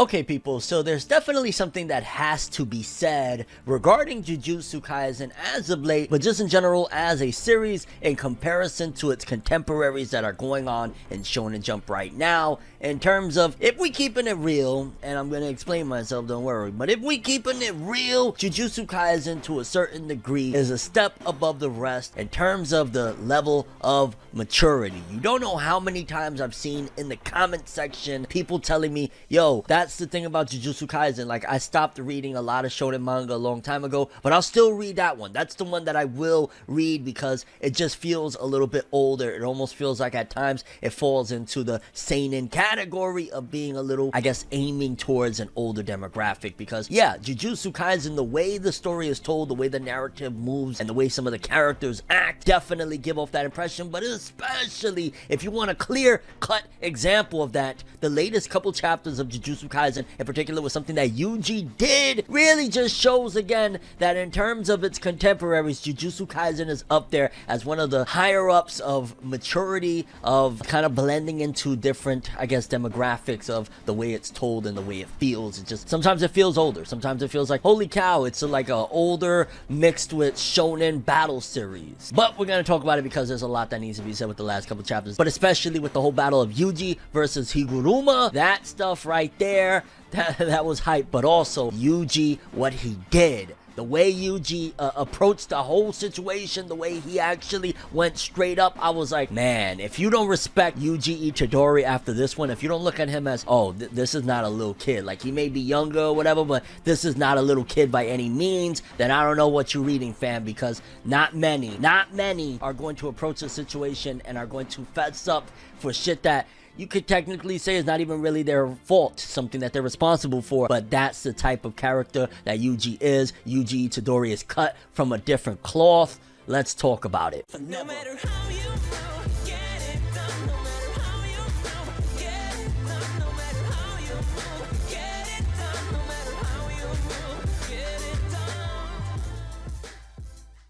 Okay people, so there's definitely something that has to be said regarding Jujutsu Kaisen as of late, but just in general as a series in comparison to its contemporaries that are going on in Shonen Jump right now, in terms of, if we keeping it real, and I'm going to explain myself, don't worry, but if we keeping it real, Jujutsu Kaisen to a certain degree is a step above the rest in terms of the level of maturity. You don't know how many times I've seen in the comment section people telling me, yo, that's the thing about Jujutsu Kaisen, like I stopped reading a lot of shonen manga a long time ago, but I'll still read that one. That's the one that I will read because it just feels a little bit older. It almost feels like at times it falls into the seinen category of being a little, I guess, aiming towards an older demographic, because yeah, Jujutsu Kaisen, the way the story is told, the way the narrative moves, and the way some of the characters act definitely give off that impression. But especially if you want a clear-cut example of that, the latest couple chapters of Jujutsu Kaisen in particular was something that Yuji did, really just shows again that in terms of its contemporaries, Jujutsu Kaisen is up there as one of the higher ups of maturity, of kind of blending into different, I guess, demographics of the way it's told and the way it feels. It just, sometimes it feels older, sometimes it feels like, holy cow, it's like a older mixed with shonen battle series. But we're gonna talk about it because there's a lot that needs to be said with the last couple chapters, but especially with the whole battle of Yuji versus Higuruma, that stuff right there, that was hype. But also Yuji, what he did, the way Yuji approached the whole situation, the way he actually went straight up, I was like, man, if you don't respect Yuji Itadori after this one, if you don't look at him as, oh, this is not a little kid, like he may be younger or whatever, but this is not a little kid by any means, then I don't know what you're reading, fam, because not many are going to approach the situation and are going to fess up for shit that you could technically say is not even really their fault, something that they're responsible for, but that's the type of character that Yuji is. Yuji Itadori is cut from a different cloth. Let's talk about it. No matter how you move, get it done. No matter how you move, get it done. No matter how you move, get it done. No matter how you move, get it done.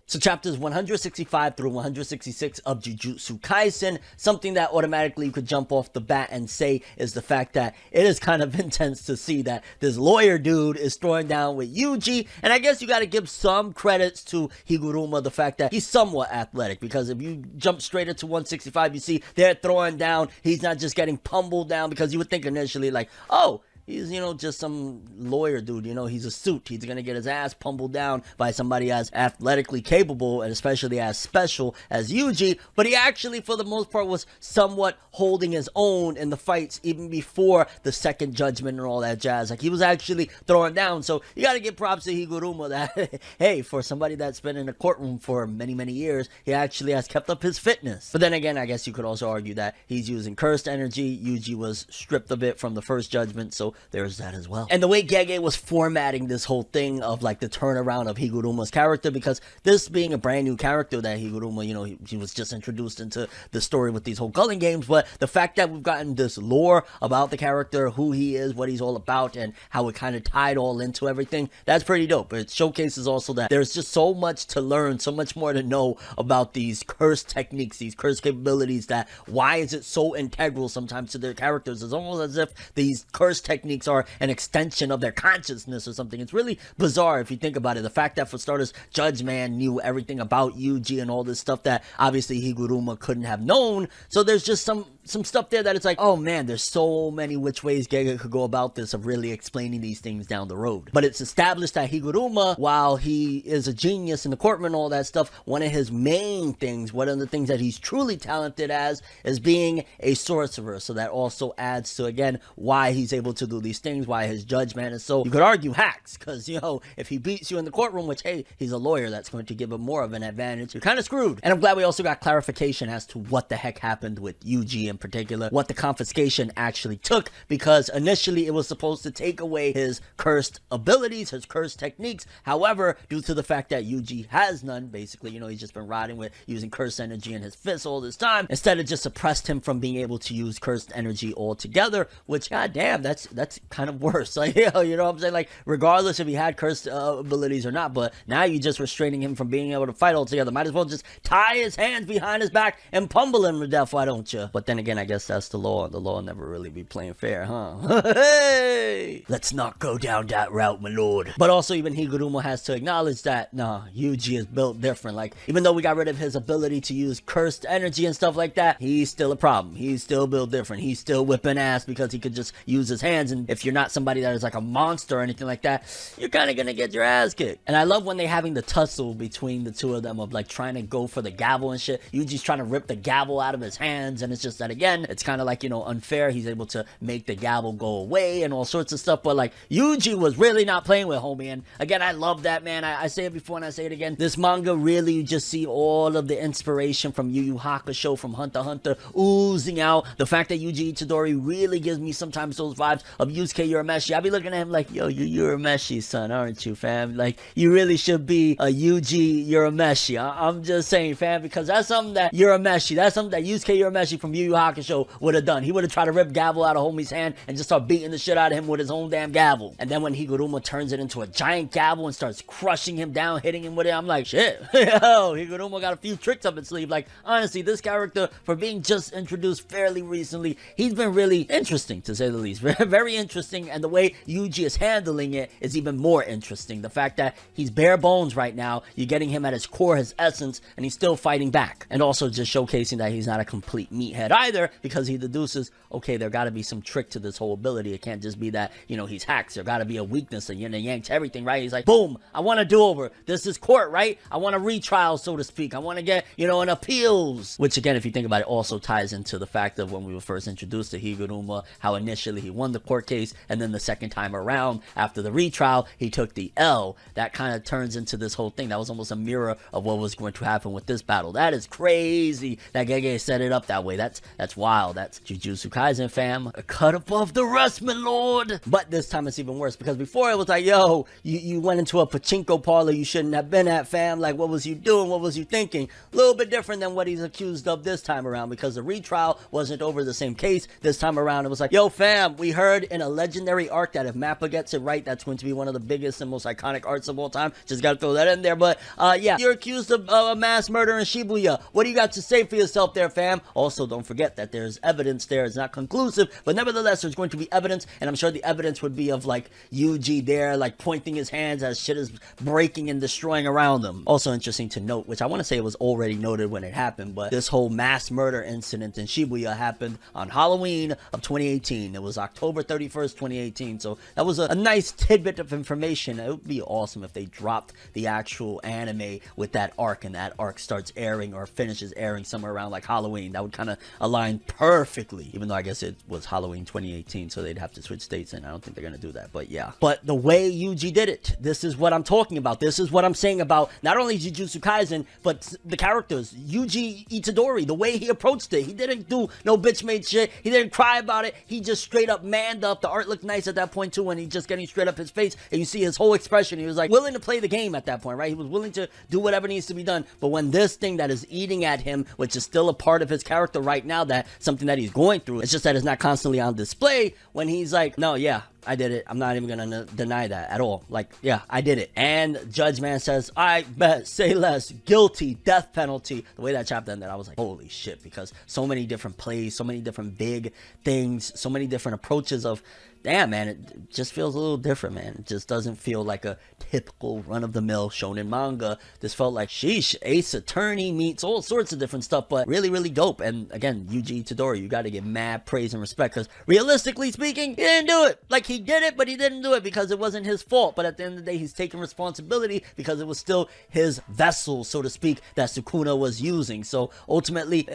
So chapters 165 through 166 of Jujutsu Kaisen, something that automatically you could jump off the bat and say is the fact that it is kind of intense to see that this lawyer dude is throwing down with Yuji. And I guess you got to give some credits to Higuruma, the fact that he's somewhat athletic, because if you jump straight into 165, you see they're throwing down, he's not just getting pummeled down, because you would think initially like, oh, he's, you know, just some lawyer dude, you know, he's a suit. He's gonna get his ass pummeled down by somebody as athletically capable and especially as special as Yuji. But he actually, for the most part, was somewhat holding his own in the fights even before the second judgment and all that jazz. Like, he was actually throwing down. So you gotta give props to Higuruma that, hey, for somebody that's been in a courtroom for many, many years, he actually has kept up his fitness. But then again, I guess you could also argue that he's using cursed energy. Yuji was stripped of it from the first judgment, so there's that as well. And the way Gege was formatting this whole thing of like the turnaround of Higuruma's character, because this being a brand new character that Higuruma, you know, he was just introduced into the story with these whole Gulling games, but the fact that we've gotten this lore about the character, who he is, what he's all about, and how it kind of tied all into everything, that's pretty dope. It showcases also that there's just so much to learn, so much more to know about these cursed techniques, these cursed capabilities, that why is it so integral sometimes to their characters. It's almost as if these cursed techniques are an extension of their consciousness or something. It's really bizarre if you think about it. The fact that, for starters, Judge Man knew everything about Yuji and all this stuff that obviously Higuruma couldn't have known. So there's just some stuff there that it's like, oh man, there's so many which ways Gege could go about this, of really explaining these things down the road. But it's established that Higuruma, while he is a genius in the courtroom and all that stuff, one of his main things, one of the things that he's truly talented as, is being a sorcerer. So that also adds to, again, why he's able to do these things, why his judgment is so, you could argue, hacks, because, you know, if he beats you in the courtroom, which, hey, he's a lawyer, that's going to give him more of an advantage, you're kind of screwed. And I'm glad we also got clarification as to what the heck happened with Yuji in particular, what the confiscation actually took, because initially it was supposed to take away his cursed abilities, his cursed techniques. However, due to the fact that Yuji has none, basically, you know, he's just been rotting with using cursed energy in his fists all this time, instead it just suppressed him from being able to use cursed energy altogether, which, goddamn, that's kind of worse. Like, you know what I'm saying? Like, regardless if he had cursed abilities or not, but now you're just restraining him from being able to fight altogether. Might as well just tie his hands behind his back and pummel him to death, why don't you? But then again, I guess that's the law. The law never really be playing fair, huh? Hey! Let's not go down that route, my lord. But also, even Higuruma has to acknowledge that, nah, Yuji is built different. Like, even though we got rid of his ability to use cursed energy and stuff like that, he's still a problem. He's still built different. He's still whipping ass because he could just use his hands. And if you're not somebody that is like a monster or anything like that, you're kind of gonna get your ass kicked. And I love when they having the tussle between the two of them of like trying to go for the gavel and shit. Yuji's trying to rip the gavel out of his hands, and it's just that, again, it's kind of like, you know, unfair. He's able to make the gavel go away and all sorts of stuff, but like Yuji was really not playing with homie. And again, I love that, man. I say it before and I say it again. This manga really, you just see all of the inspiration from Yu Yu Hakusho, from Hunter x Hunter oozing out. The fact that Yuji Itadori really gives me sometimes those vibes of Yusuke Urameshi. I be looking at him like, yo, you're Urameshi, son, aren't you, fam? Like, you really should be a Yuji Urameshi. I'm just saying, fam, because that's something that Urameshi, that's something that Yusuke Urameshi from Yu Yu Hakusho would have done. He would have tried to rip gavel out of homie's hand and just start beating the shit out of him with his own damn gavel. And then when Higuruma turns it into a giant gavel and starts crushing him down, hitting him with it, I'm like, shit, yo, Higuruma got a few tricks up his sleeve. Like, honestly, this character, for being just introduced fairly recently, he's been really interesting, to say the least. Very interesting, and the way Yuji is handling it is even more interesting. The fact that he's bare bones right now, you're getting him at his core, his essence, and he's still fighting back. And also just showcasing that he's not a complete meathead either, because he deduces, okay, there gotta be some trick to this whole ability. It can't just be that, you know, he's hacks. There gotta be a weakness, a yin and yang to everything, right? He's like, boom, I want a do-over. This is court, right? I want a retrial, so to speak. I want to get, you know, an appeals. Which, again, if you think about it, also ties into the fact of when we were first introduced to Higuruma, how initially he won the court case, and then the second time around, after the retrial, he took the L. That kind of turns into this whole thing. That was almost a mirror of what was going to happen with this battle. That is crazy that Gege set it up that way. That's wild. That's Jujutsu Kaisen, fam. A cut above the rest, my lord. But this time it's even worse, because before it was like, yo, you went into a pachinko parlor you shouldn't have been at, fam. Like, what was you doing? What was you thinking? A little bit different than what he's accused of this time around, because the retrial wasn't over the same case. This time around, it was like, yo, fam, we heard in a legendary arc that if Mappa gets it right, that's going to be one of the biggest and most iconic arcs of all time. Just gotta throw that in there. But yeah, you're accused of a mass murder in Shibuya. What do you got to say for yourself there, fam? Also, don't forget that there's evidence there. It's not conclusive, but nevertheless, there's going to be evidence, and I'm sure the evidence would be of like Yuji there, like pointing his hands as shit is breaking and destroying around him. Also interesting to note, which I want to say was already noted when it happened, but this whole mass murder incident in Shibuya happened on Halloween of 2018. It was October 31st, 2018. So that was a nice tidbit of information. It would be awesome if they dropped the actual anime with that arc, and that arc starts airing or finishes airing somewhere around like Halloween. That would kind of align perfectly, even though I guess it was Halloween 2018, so they'd have to switch dates, and I don't think they're gonna do that. But yeah, but the way Yuji did it, this is what I'm talking about. This is what I'm saying about not only Jujutsu Kaisen, but the characters. Yuji Itadori, the way he approached it, he didn't do no bitch made shit. He didn't cry about it. He just straight up manned up. The art looked nice at that point too, when he just getting straight up his face, and you see his whole expression. He was like willing to play the game at that point, right? He was willing to do whatever needs to be done. But when this thing that is eating at him, which is still a part of his character right now, that something that he's going through, it's just that it's not constantly on display. When he's like, no, yeah, I did it. I'm not even gonna deny that at all. Like, yeah, I did it. And Judge Man says, I bet, say less, guilty, death penalty. The way that chapter ended, I was like, holy shit, because so many different plays, so many different big things, so many different approaches of, damn, man, it just feels a little different, man. It just doesn't feel like a typical run-of-the-mill shonen manga. This felt like, sheesh, Ace Attorney meets all sorts of different stuff, but really, really dope. And again, Yuji Itadori, you gotta give mad praise and respect, because realistically speaking, he didn't do it. Like, he did it, but he didn't do it because it wasn't his fault. But at the end of the day, he's taking responsibility because it was still his vessel, so to speak, that Sukuna was using. So ultimately,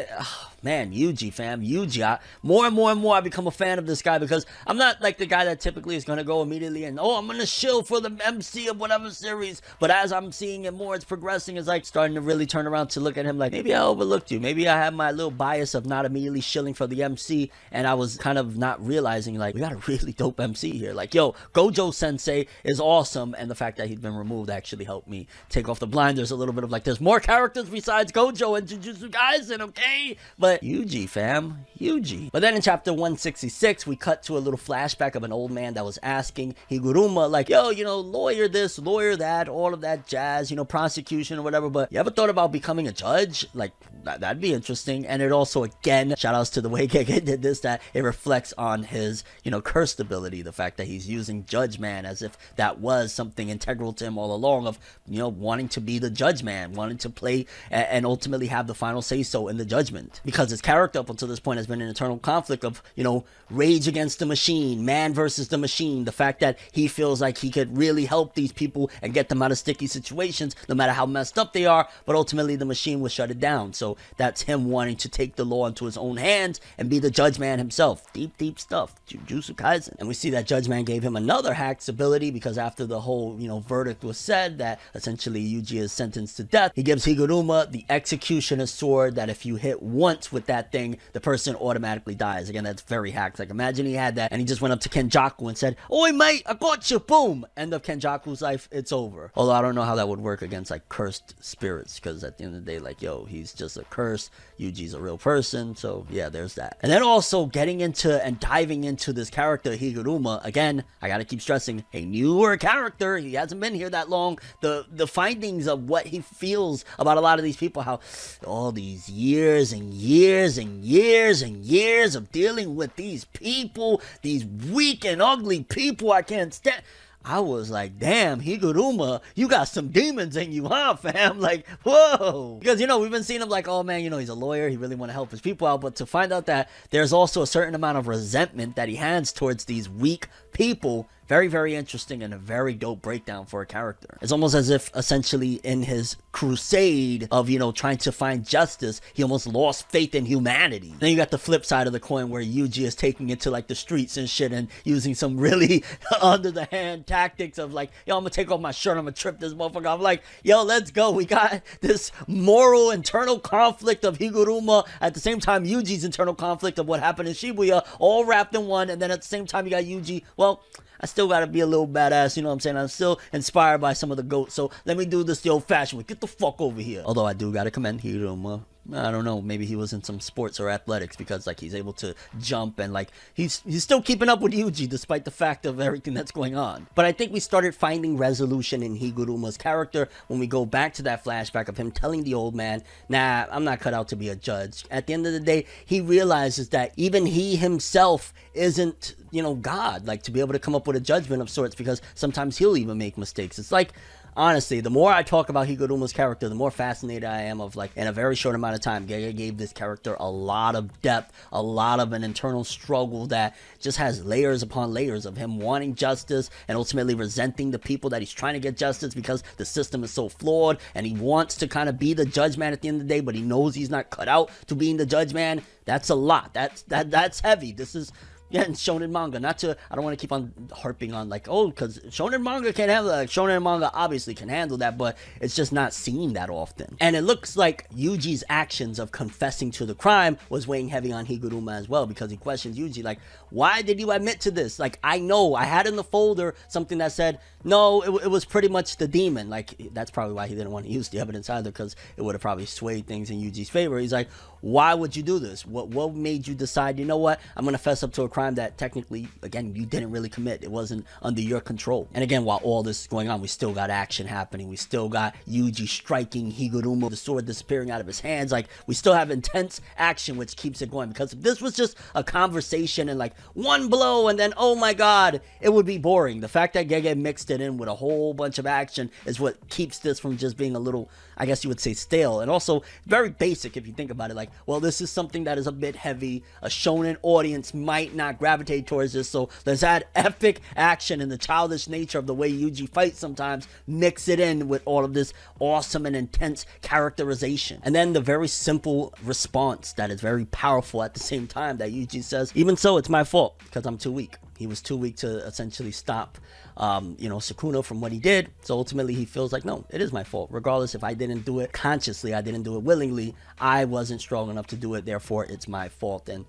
man, Yuji, fam, Yuji, more and more I become a fan of this guy, because I'm not like the guy that typically is going to go immediately and, oh, I'm going to shill for the MC of whatever series. But as I'm seeing it more, it's progressing. It's like starting to really turn around to look at him like, maybe I overlooked you. Maybe I had my little bias of not immediately shilling for the MC, and I was kind of not realizing, like, we got a really dope MC see here. Like, yo, Gojo Sensei is awesome, and the fact that he's been removed actually helped me take off the blinders a little bit of like, there's more characters besides Gojo and Jujutsu Kaisen, okay? But Yuji, fam, Yuji. But then in chapter 166, we cut to a little flashback of an old man that was asking Higuruma, like, yo, you know, lawyer this, lawyer that, all of that jazz, you know, prosecution or whatever, but you ever thought about becoming a judge? Like, that'd be interesting. And it also, again, shout outs to the way Gege did this, that it reflects on his, you know, cursed ability, the fact that he's using Judge Man as if that was something integral to him all along, of, you know, wanting to be the Judge Man, wanting to play and ultimately have the final say so in the judgment. Because his character up until this point has been an internal conflict of, you know, rage against the machine, man versus the machine, the fact that he feels like he could really help these people and get them out of sticky situations, no matter how messed up they are, but ultimately the machine will shut it down. So that's him wanting to take the law into his own hands and be the Judge Man himself. Deep stuff. Jujutsu Kaisen. And we see that Judge Man gave him another hack's ability, because after the whole, you know, verdict was said that essentially Yuji is sentenced to death, he gives Higuruma the executioner's sword that if you hit once with that thing, the person automatically dies. Again, that's very hacked. Like, imagine he had that and he just went up to Kenjaku and said, "Oi mate, I got you," boom, end of Kenjaku's life, it's over. Although I don't know how that would work against like cursed spirits, because at the end of the day, like, yo, he's just a curse, Yuji's a real person, so yeah, there's that. And then also getting into and diving into this character Higuruma, again, I gotta keep stressing, a newer character, he hasn't been here that long. The findings of what he feels about a lot of these people, how all these years and years and years and years of dealing with these people, these weak and ugly people I can't stand. I was like, damn, Higuruma, you got some demons in you, huh, fam? Like, whoa. Because, you know, we've been seeing him like, oh, man, you know, he's a lawyer. He really want to help his people out. But to find out that there's also a certain amount of resentment that he has towards these weak people, very, very interesting and a very dope breakdown for a character. It's almost as if, essentially, in his crusade of, you know, trying to find justice, he almost lost faith in humanity. Then you got the flip side of the coin where Yuji is taking it to, like, the streets and shit and using some really under-the-hand tactics of, like, yo, I'm gonna take off my shirt, I'm gonna trip this motherfucker. I'm like, yo, let's go. We got this moral internal conflict of Higuruma, at the same time Yuji's internal conflict of what happened in Shibuya, all wrapped in one, and then at the same time you got Yuji, well, I still gotta be a little badass, you know what I'm saying? I'm still inspired by some of the GOATs, so let me do this the old-fashioned way. Get the fuck over here. Although I do gotta commend Higuruma. I don't know, maybe he was in some sports or athletics, because like he's able to jump and like he's still keeping up with Yuji despite the fact of everything that's going on. But I think we started finding resolution in Higuruma's character when we go back to that flashback of him telling the old man, nah, I'm not cut out to be a judge. At the end of the day, he realizes that even he himself isn't, you know, God, like to be able to come up with a judgment of sorts, because sometimes he'll even make mistakes. It's like, honestly, the more I talk about Higuruma's character, the more fascinated I am of, like, in a very short amount of time, Gege gave this character a lot of depth, a lot of an internal struggle that just has layers upon layers of him wanting justice and ultimately resenting the people that he's trying to get justice because the system is so flawed, and he wants to kind of be the judge man at the end of the day, but he knows he's not cut out to being the judge man. That's a lot. That's heavy. This is... yeah, and shonen manga, not to, I don't want to keep on harping on like, oh, because shonen manga can't handle that. Like, shonen manga obviously can handle that, but it's just not seen that often. And it looks like Yuji's actions of confessing to the crime was weighing heavy on Higuruma as well, because he questions Yuji, like, why did you admit to this? Like, I know, I had in the folder something that said, no, it was pretty much the demon. Like, that's probably why he didn't want to use the evidence either, because it would have probably swayed things in Yuji's favor. He's like, why would you do this? What made you decide, you know what, I'm going to fess up to a crime that technically, again, you didn't really commit. It wasn't under your control. And again, while all this is going on, we still got action happening. We still got Yuji striking Higuruma, the sword disappearing out of his hands. Like, we still have intense action, which keeps it going. Because if this was just a conversation and like one blow and then, oh my god, it would be boring. The fact that Gege mixed it in with a whole bunch of action is what keeps this from just being a little, I guess you would say, stale. And also very basic if you think about it. Like, well, this is something that is a bit heavy. A shonen audience might not gravitate towards this, so let's add epic action and the childish nature of the way Yuji fights sometimes, mix it in with all of this awesome and intense characterization. And then the very simple response that is very powerful at the same time, that Yuji says, even so, it's my fault because I'm too weak. He was too weak to essentially stop, Sukuna from what he did. So ultimately he feels like, no, it is my fault. Regardless if I didn't do it consciously, I didn't do it willingly, I wasn't strong enough to do it, therefore it's my fault. And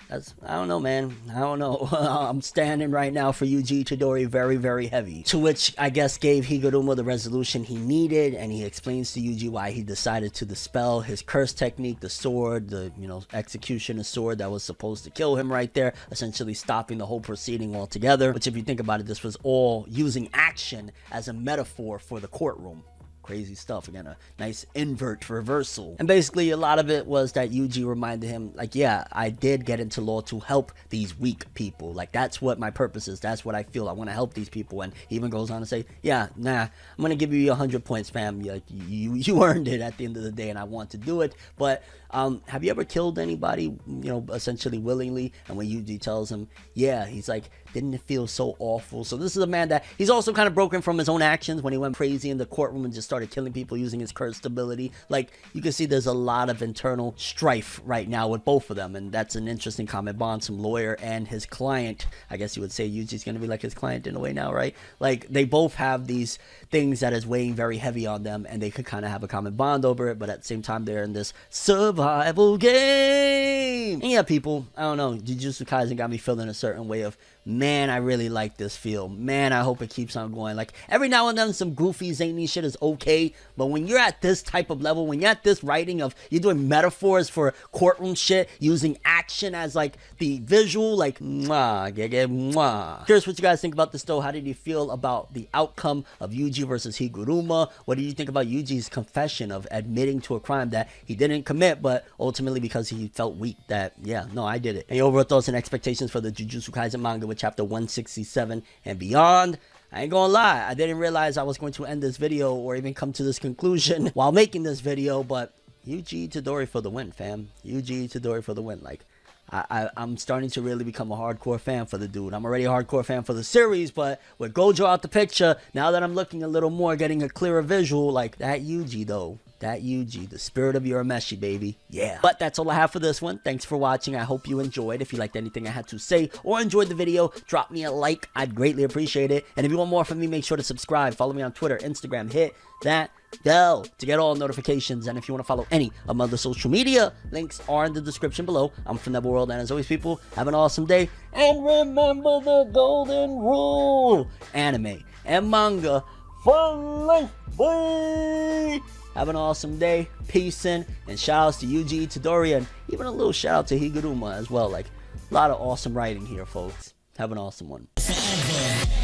I don't know, man. I don't know. I'm standing right now for Yuji Itadori very, very heavy. To which I guess gave Higuruma the resolution he needed, and he explains to Yuji why he decided to dispel his curse technique, the sword, the, you know, executioner sword that was supposed to kill him right there, essentially stopping the whole proceeding altogether. Which, if you think about it, this was all using action as a metaphor for the courtroom. Crazy stuff. Again, a nice invert reversal. And basically a lot of it was that Yuji reminded him, like, yeah, I did get into law to help these weak people. Like, that's what my purpose is. That's what I feel. I want to help these people. And he even goes on to say, yeah, nah, I'm going to give you 100 points, fam. Like, you earned it at the end of the day, and I want to do it. But have you ever killed anybody, you know, essentially willingly? And when Yuji tells him, yeah, he's like, didn't it feel so awful? So this is a man that he's also kind of broken from his own actions when he went crazy in the courtroom and just started killing people using his cursed ability. Like, you can see there's a lot of internal strife right now with both of them, and that's an interesting comment. Some lawyer and his client, I guess you would say Yuji's gonna be like his client in a way now, right? Like, they both have these things that is weighing very heavy on them, and they could kind of have a common bond over it, but at the same time they're in this survival game. And yeah, people, I don't know, Jujutsu Kaisen got me feeling a certain way of, man, I really like this feel. Man, I hope it keeps on going. Like, every now and then some goofy, zany shit is okay, but when you're at this type of level, when you're at this writing of, you're doing metaphors for courtroom shit, using action as, like, the visual, like, mwah, mwah. Curious what you guys think about this, though. How did you feel about the outcome of Yuji versus Higuruma? What do you think about Yuji's confession of admitting to a crime that he didn't commit, but ultimately because he felt weak, that, yeah, no, I did it. And your overall thoughts and expectations for the Jujutsu Kaisen manga with chapter 167 and beyond. I ain't gonna lie, I didn't realize I was going to end this video or even come to this conclusion while making this video, but Yuji Itadori for the win, fam. Yuji Itadori for the win. Like, I'm starting to really become a hardcore fan for the dude. I'm already a hardcore fan for the series, but with Gojo out the picture, now that I'm looking a little more, getting a clearer visual, like, that Yuji, though. That Yuji, the spirit of Urameshi, baby. Yeah. But that's all I have for this one. Thanks for watching. I hope you enjoyed. If you liked anything I had to say or enjoyed the video, drop me a like. I'd greatly appreciate it. And if you want more from me, make sure to subscribe. Follow me on Twitter, Instagram. Hit that bell to get all notifications. And if you want to follow any of my other social media, links are in the description below. I'm ForneverWorld, and as always, people, have an awesome day. And remember the golden rule. Anime and manga for life. Bye. Have an awesome day. Peace in. And shout outs to Yuji Itadori, and even a little shout out to Higuruma as well. Like, a lot of awesome writing here, folks. Have an awesome one. Forever.